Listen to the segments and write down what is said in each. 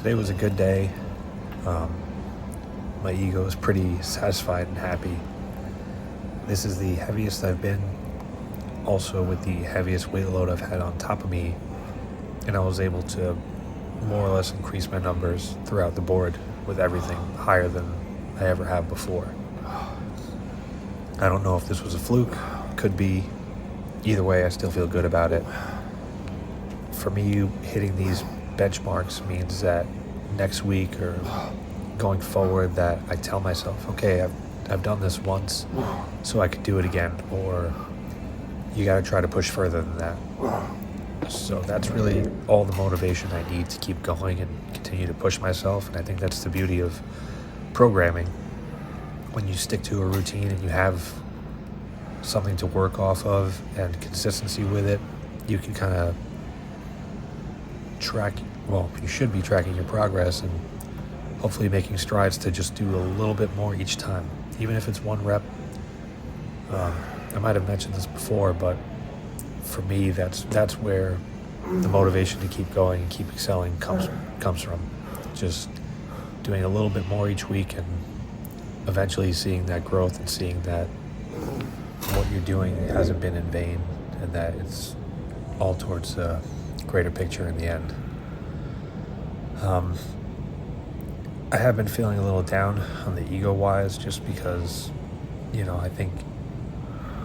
Today was a good day. Um, my ego is pretty satisfied and happy. This is the heaviest I've been, also with the heaviest weight load I've had on top of me, and I was able to more or less increase my numbers throughout the board with everything higher than I ever have before. I don't know if this was a fluke, could be. Either way, I still feel good about it. For me, hitting these benchmarks means that next week or going forward that I tell myself, okay, I've done this once, so I could do it again, or you got to try to push further than that. So that's really all the motivation I need to keep going and continue to push myself. And I think that's the beauty of programming. When you stick to a routine and you have something to work off of and consistency with it, you can kind of track, well, you should be tracking your progress and hopefully making strides to just do a little bit more each time, even if it's one rep. I might have mentioned this before, but for me, that's where the motivation to keep going and keep excelling comes from. Just doing a little bit more each week and eventually seeing that growth and seeing that what you're doing hasn't been in vain and that it's all towards a greater picture in the end. I have been feeling a little down on the ego-wise just because, I think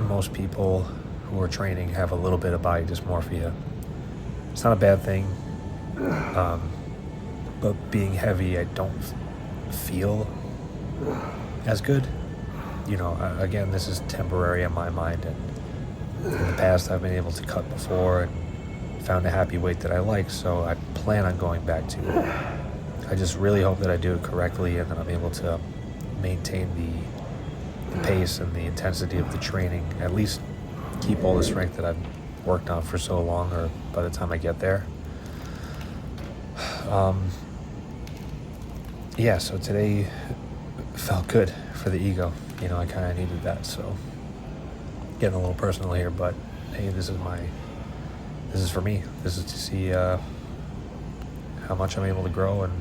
most people who are training have a little bit of body dysmorphia. It's not a bad thing, but being heavy, I don't feel as good. Again, this is temporary in my mind, and in the past I've been able to cut before and found a happy weight that I like, so I plan on going back to it. I just really hope that I do it correctly and that I'm able to maintain the pace and the intensity of the training, at least keep all the strength that I've worked on for so long, or by the time I get there. So today felt good for the ego. I kind of needed that, so getting a little personal here, but hey, this is for me. This is to see how much I'm able to grow and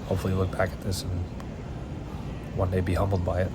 hopefully look back at this and one day be humbled by it.